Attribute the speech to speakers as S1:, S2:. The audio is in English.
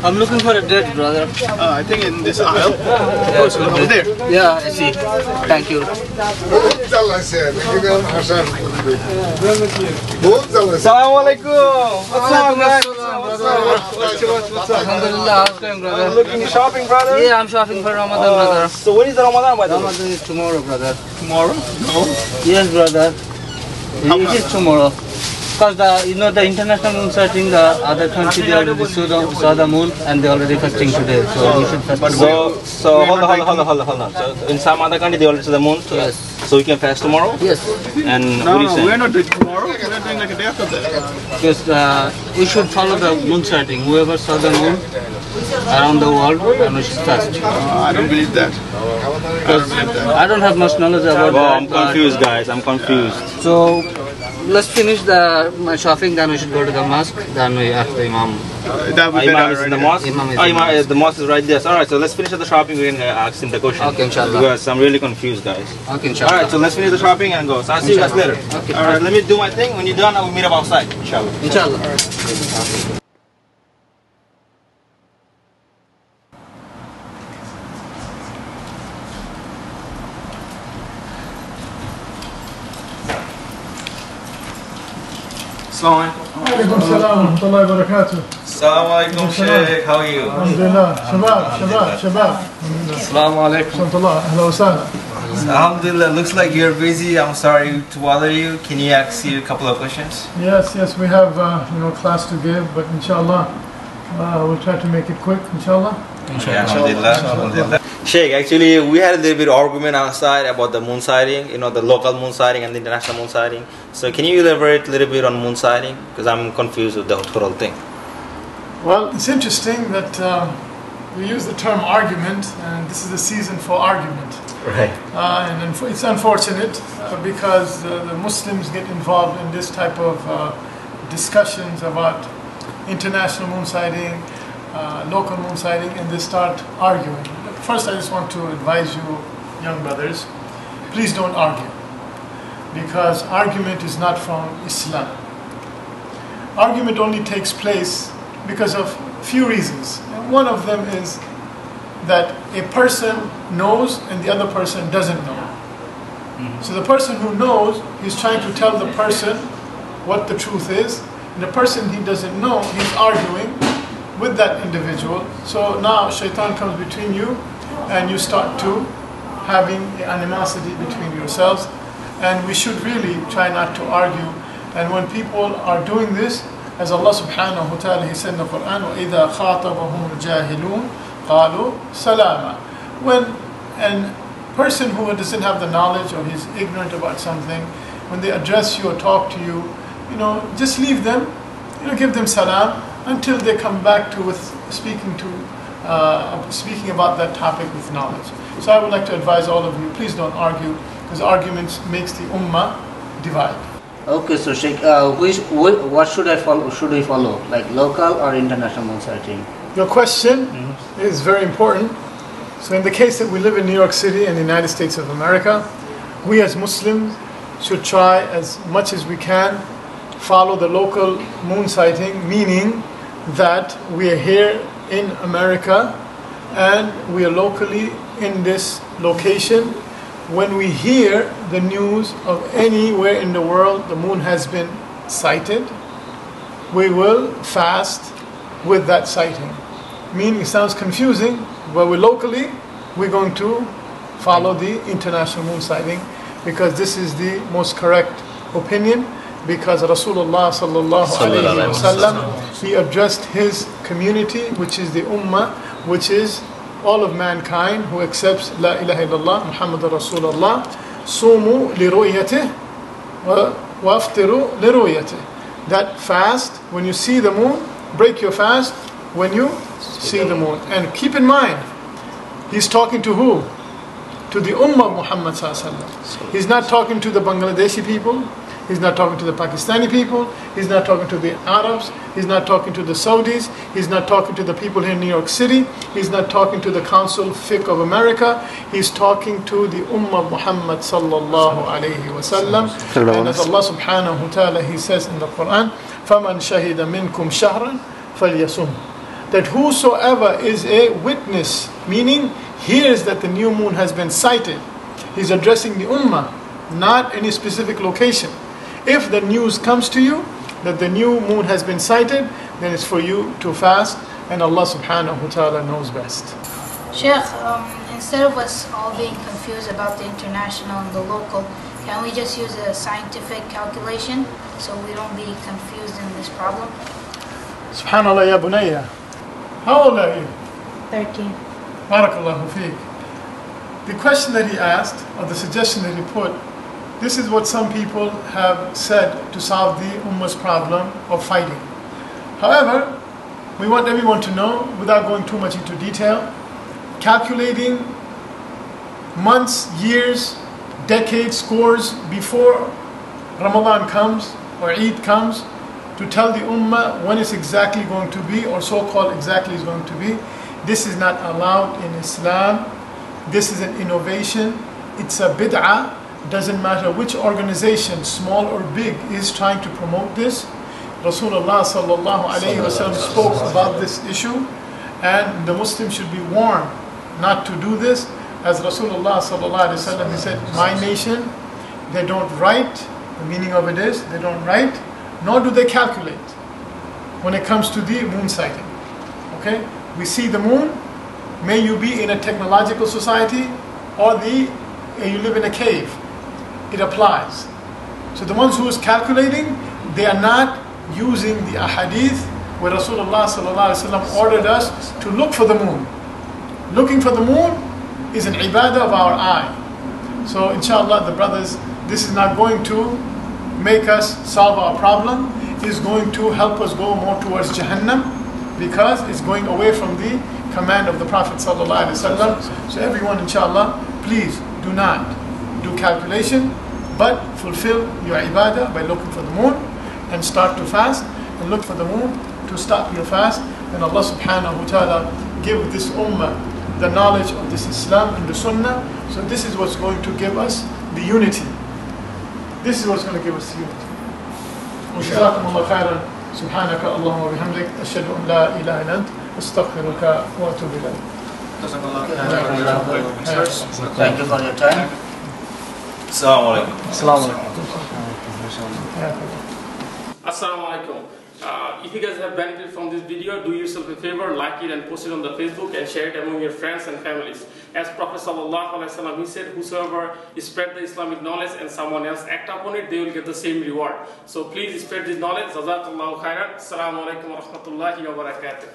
S1: I'm looking for a date, brother.
S2: I think in this aisle.
S1: Yeah,
S2: Over there.
S1: Yeah, I see. Thank you.
S3: Assalamu alaikum. What's up, guys?
S1: What's up? Alhamdulillah, how's going, brother?
S3: Looking shopping, brother?
S1: Yeah, I'm shopping for Ramadan, brother.
S3: So when is the Ramadan, by the way?
S1: Ramadan is tomorrow, brother.
S2: Tomorrow? No.
S1: Yes, brother. It is tomorrow. Because the international moon sighting, the other country they already saw the moon and they already fasting today. So we should fast.
S3: So hold on. So in some other country they already saw the moon. So,
S1: yes.
S3: So we can fast tomorrow.
S1: Yes.
S3: And
S2: No,
S3: what do you say?
S2: we're not doing tomorrow. We're doing like a day after that.
S1: Because we should follow the moon sighting. Whoever saw the moon around the world, and we should fast.
S2: I don't believe that.
S1: I don't have much knowledge about that.
S3: I'm confused, guys. I'm confused.
S1: So let's finish my shopping. Then we should go to the mosque. Then we ask the Imam.
S2: That would be
S3: Imam is
S2: better,
S3: in the
S2: right?
S3: mosque?
S1: Imam is in
S3: The mosque is right there. So, alright, so let's finish the shopping. We're going to ask him the question.
S1: Okay, inshallah.
S3: Because I'm really confused, guys.
S1: Okay, inshallah.
S3: Alright, so let's finish the shopping and go. So I'll see you guys later.
S1: Okay.
S3: Alright, let me do my thing. When you're done, I will meet up outside. Inshallah.
S1: Inshallah.
S3: Assalamu
S4: Alaikum salam wa rahmatullahi wa barakatuh.
S3: alaikum, Sheikh. How are you?
S4: Alhamdulillah. Shabab.
S3: Assalamu alaikum.
S4: Alhamdulillah. Ahla wa sahla.
S3: Alhamdulillah. Looks like you're busy. I'm sorry to bother you. Can you ask you a couple of questions?
S4: Yes, we have class to give, but inshallah, we'll try to make it quick, inshallah.
S3: Alhamdulillah. Sheikh, actually, we had a little bit of argument outside about the moon sighting, the local moon sighting and the international moon sighting. So can you elaborate a little bit on moon sighting? Because I'm confused with the total thing.
S4: Well, it's interesting that we use the term argument, and this is a season for argument.
S3: Right.
S4: And it's unfortunate because the Muslims get involved in this type of discussions about international moon sighting, local moon sighting, and they start arguing. First, I just want to advise you, young brothers, please don't argue, because argument is not from Islam. Argument only takes place because of few reasons. And one of them is that a person knows and the other person doesn't know. So the person who knows, he's trying to tell the person what the truth is, and the person he doesn't know, he's arguing with that individual. So now shaitan comes between you and you start to having animosity between yourselves, and we should really try not to argue. And when people are doing this, as Allah subhanahu wa ta'ala, He said in the Quran, وَإِذَا خَاطَبَهُمُ الْجَاهِلُونَ قَالُوا سَلَامًا. When a person who doesn't have the knowledge or he's ignorant about something, when they address you or talk to you, just leave them, give them salam until they come back to speaking about that topic with knowledge. So I would like to advise all of you, please don't argue, because arguments makes the ummah divide.
S1: Okay, so Sheikh, what should I follow? Should we follow, like local or international moon sighting?
S4: Your question is very important. So in the case that we live in New York City and the United States of America, we as Muslims should try as much as we can follow the local moon sighting, meaning that we are here in America and we are locally in this location. When we hear the news of anywhere in the world the moon has been sighted, we will fast with that sighting. Meaning, it sounds confusing, but we're going to follow the international moon sighting, because this is the most correct opinion, because Rasulullah sallallahu alayhi wa sallam, he addressed his community, which is the ummah, which is all of mankind who accepts La ilaha illallah Muhammad Rasulullah. Sumu li ru'yatih wa aftiru li ru'yatih. That fast, when you see the moon, break your fast when you see the moon. And keep in mind, he's talking to who? To the ummah of Muhammad sallallahu alaihi wasallam. He's not talking to the Bangladeshi people. He's not talking to the Pakistani people. He's not talking to the Arabs. He's not talking to the Saudis. He's not talking to the people here in New York City. He's not talking to the Council Fiqh of America. He's talking to the Ummah of Muhammad sallallahu alayhi wa sallam. And as Allah subhanahu wa ta'ala, He says in the Quran, فَمَنْ شَهِدَ مِنْكُمْ شَهْرًا فَلْيَصُمْ. that whosoever is a witness, meaning hears that the new moon has been sighted, he's addressing the ummah, not any specific location. If the news comes to you that the new moon has been sighted, then it's for you to fast, and Allah subhanahu wa ta'ala knows best.
S5: Sheikh, instead of us all being confused about the international and the local, can we just use a scientific calculation so we don't be confused in this problem?
S4: Subhanallah ya bunayya. How old are you?
S5: 13.
S4: Barakallahu feek. The question that he asked, or the suggestion that he put, this is what some people have said to solve the ummah's problem of fighting. However, we want everyone to know, without going too much into detail, calculating months, years, decades, scores before Ramadan comes or Eid comes to tell the ummah when it's exactly going to be, or so-called exactly is going to be. This is not allowed in Islam. This is an innovation. It's a bid'ah. Doesn't matter which organization, small or big, is trying to promote this. Rasulullah sallallahu alayhi wa sallam spoke about this issue, and the Muslim should be warned not to do this. As Rasulullah sallallahu alayhi wa sallam, he said, my nation, they don't write, the meaning of it is, they don't write, nor do they calculate when it comes to the moon sighting. Okay? We see the moon, may you be in a technological society or you live in a cave. It applies. So the ones who is calculating, they are not using the ahadith where Rasulullah sallallahu alaihi wasallam ordered us to look for the moon. Looking for the moon is an ibadah of our eye. So inshallah, the brothers, this is not going to make us solve our problem. It's going to help us go more towards Jahannam, because it's going away from the command of the Prophet sallallahu alaihi wasallam. So everyone, inshallah, please do not do calculation, but fulfill your ibadah by looking for the moon and start to fast, and look for the moon to stop your fast. And Allah subhanahu wa ta'ala give this ummah the knowledge of this Islam and the Sunnah. So this is what's going to give us the unity. This is what's going to give us the unity. وجزاكم الله خيرا. سبحانك اللهم وبحمدك أشهد أن لا إله إلا أنت أستغفرك وأتوب إليك.
S1: Thank you for your time.
S3: Assalamu alaikum.
S6: Assalamu alaikum. If you guys have benefited from this video, do yourself a favor, like it and post it on the Facebook and share it among your friends and families. As Prophet sallallahu alaihi wasallam, he said, whosoever spread the Islamic knowledge and someone else act upon it, they will get the same reward. So please spread this knowledge. Jazakallahu khairan. Assalamu alaikum wa rahmatullahi wa barakatuh.